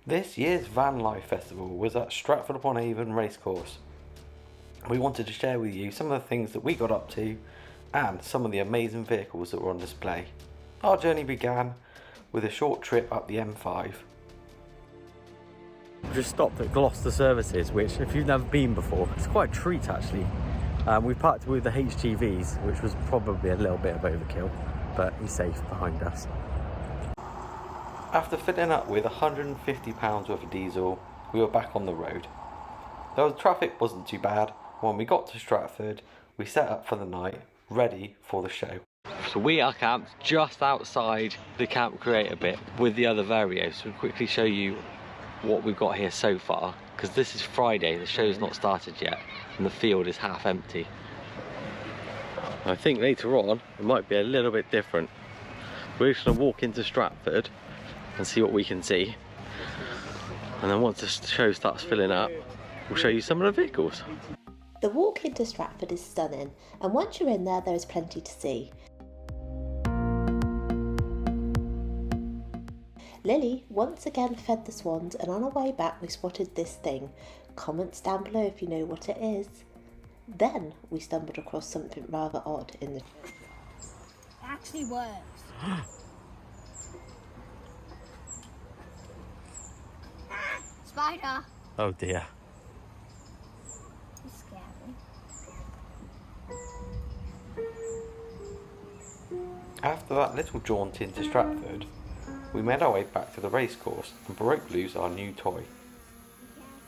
This year's VanLife Festival was at Stratford-Upon-Avon racecourse. We wanted to share with you some of the things that we got up to and some of the amazing vehicles that were on display. Our journey began with a short trip up the M5. We just stopped at Gloucester Services, which if you've never been before, it's quite a treat actually. We parked with the HGVs, which was probably a little bit of overkill, but he's safe behind us. After filling up with £150 worth of diesel, we were back on the road. Though the traffic wasn't too bad, when we got to Stratford, we set up for the night, ready for the show. So we are camped just outside the camp creator bit with the other Varios. So we'll quickly show you what we've got here so far, because this is Friday, the show's not started yet, and the field is half empty. I think later on, it might be a little bit different. We're just gonna walk into Stratford and see what we can see. And then once the show starts filling up, we'll show you some of the vehicles. The walk into Stratford is stunning, and once you're in there is plenty to see. Lily once again fed the swans, and on our way back we spotted this thing. Comments down below if you know what it is. Then we stumbled across something rather odd in the... It actually works. Spider! Oh dear. It's scary. After that little jaunt into Stratford, we made our way back to the racecourse and broke loose our new toy.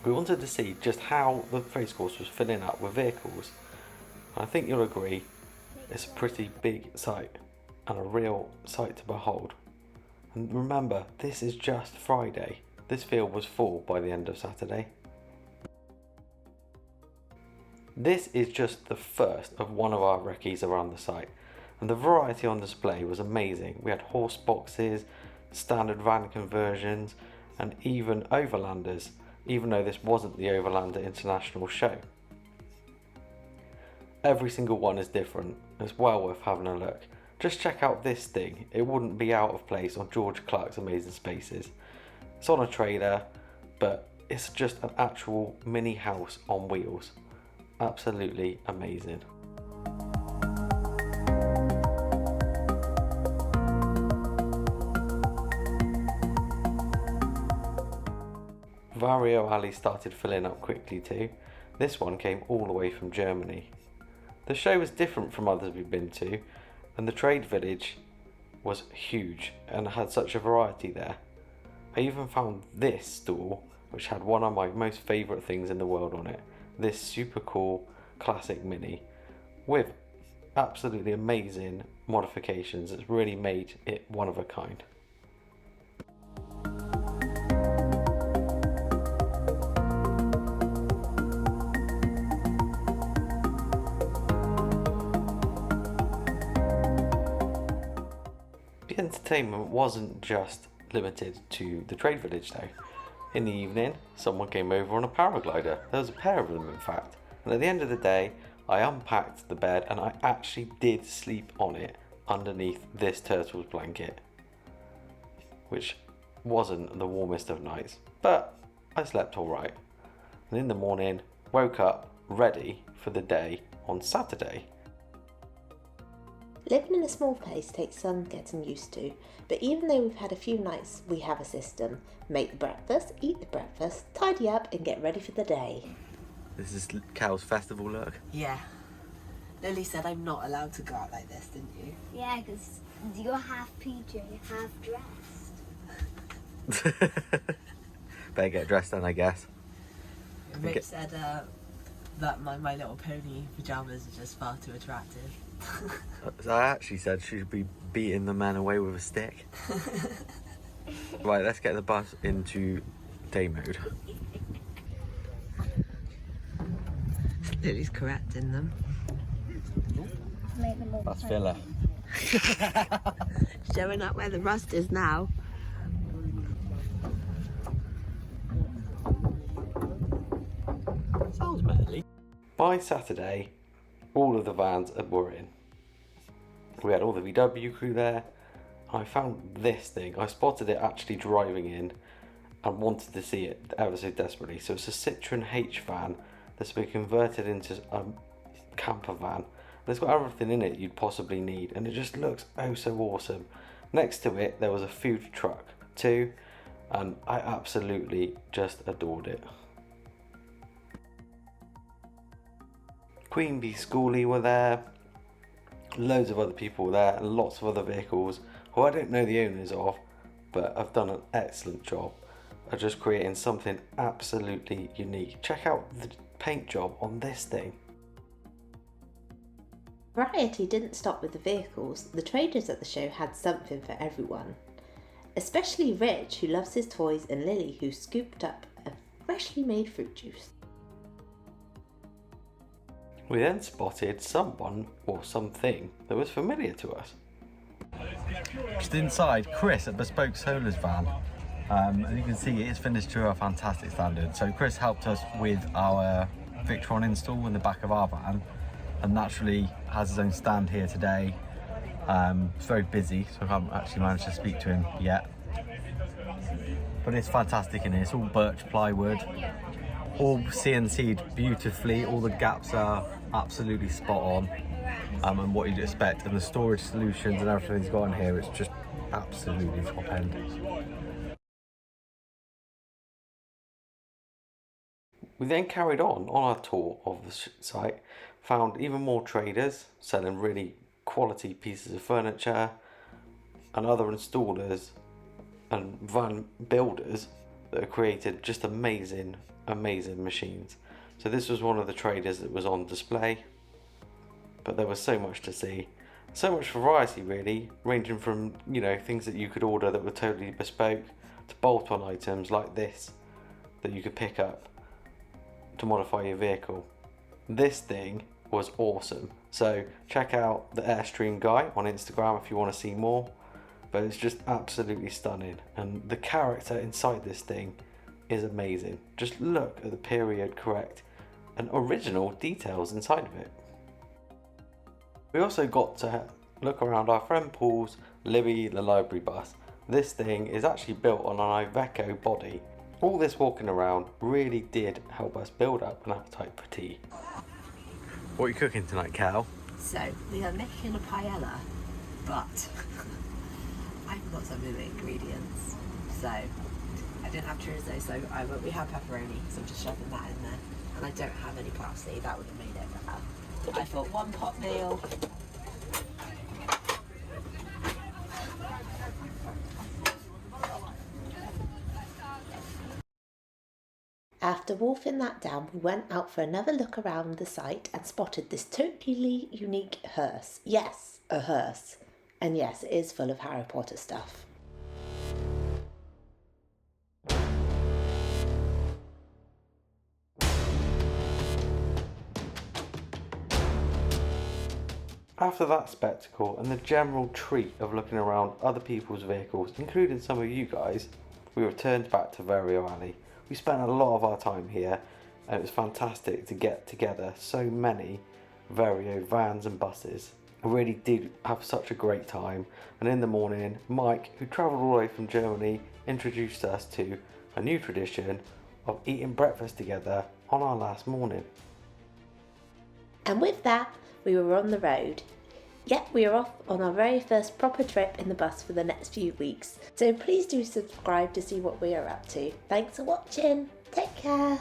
We wanted to see just how the racecourse was filling up with vehicles. And I think you'll agree, it's a pretty big sight and a real sight to behold. And remember, this is just Friday. This field was full by the end of Saturday. This is just the first of one of our recce's around the site, and the variety on display was amazing. We had horse boxes, standard van conversions, and even overlanders, even though this wasn't the Overlander International show. Every single one is different. It's well worth having a look. Just check out this thing. It wouldn't be out of place on George Clark's Amazing Spaces. It's on a trailer, but it's just an actual mini house on wheels. Absolutely amazing. Vario Alley started filling up quickly too. This one came all the way from Germany. The show was different from others we've been to, and the trade village was huge and had such a variety there. I even found this stall, which had one of my most favourite things in the world on it. This super cool classic Mini with absolutely amazing modifications. It's really made it one of a kind. The entertainment wasn't just limited to the trade village though. In the evening, someone came over on a paraglider. There was a pair of them in fact. And at the end of the day, I unpacked the bed and I actually did sleep on it underneath this turtle's blanket, which wasn't the warmest of nights, but I slept alright. And in the morning, woke up ready for the day on Saturday. Living in a small place takes some getting used to, but even though we've had a few nights, we have a system. Make the breakfast, eat the breakfast, tidy up and get ready for the day. This is Cal's festival look. Yeah. Lily said I'm not allowed to go out like this, didn't you? Yeah, because you're half PJ, half dressed. Better get dressed then, I guess. Rick said that my Little Pony pyjamas are just far too attractive. I actually said she should be beating the man away with a stick. Right, let's get the bus into day mode. Lily's correcting them. Make them all That's fun. filler. Showing up where the rust is now. Sounds manly. By Saturday, all of the vans were in. We had all the VW crew there. I found this thing. I spotted it actually driving in, and wanted to see it ever so desperately. So it's a Citroen H van that's been converted into a camper van. And it's got everything in it you'd possibly need, and it just looks oh so awesome. Next to it there was a food truck too, and I absolutely just adored it. Queen Bee Schoolie were there, loads of other people were there, and lots of other vehicles who I don't know the owners of, but have done an excellent job of just creating something absolutely unique. Check out the paint job on this thing. Variety didn't stop with the vehicles. The traders at the show had something for everyone. Especially Rich, who loves his toys, and Lily, who scooped up a freshly made fruit juice. We then spotted someone or something that was familiar to us. Just inside Chris at Bespoke Solar's van. As you can see, it is finished to a fantastic standard. So Chris helped us with our Victron install in the back of our van, and naturally has his own stand here today. It's very busy, so I haven't actually managed to speak to him yet. But it's fantastic in here. It's all birch plywood, all CNC'd beautifully. All the gaps are absolutely spot on, and what you'd expect. And the storage solutions and everything he's got in here, it's just absolutely top end. We then carried on our tour of the site, found even more traders selling really quality pieces of furniture, and other installers and van builders that have created just amazing machines. So this was one of the traders that was on display, but there was so much to see, so much variety really, ranging from, you know, things that you could order that were totally bespoke to bolt-on items like this that you could pick up to modify your vehicle. This thing was awesome. So check out the Airstream guy on Instagram if you want to see more, but it's just absolutely stunning, and the character inside this thing is amazing. Just look at the period correct and original details inside of it. We also got to look around our friend Paul's Libby the library bus. This thing is actually built on an Iveco body. All this walking around really did help us build up an appetite for tea. What are you cooking tonight, Cal? So, we are making a paella, but I forgot some of the ingredients. So, I didn't have chorizo, so we have pepperoni, so I'm just shoving that in there. And I don't have any parsley, that would have made it better. I thought one pot meal. After wolfing that down, we went out for another look around the site and spotted this totally unique hearse. Yes, a hearse. And yes, it is full of Harry Potter stuff. After that spectacle and the general treat of looking around other people's vehicles, including some of you guys, we returned back to Vario Alley. We spent a lot of our time here, and it was fantastic to get together so many Vario vans and buses. I really did have such a great time, and in the morning Mike, who travelled all the way from Germany, introduced us to a new tradition of eating breakfast together on our last morning. And with that, we were on the road. Yep, we are off on our very first proper trip in the bus for the next few weeks. So please do subscribe to see what we are up to. Thanks for watching. Take care.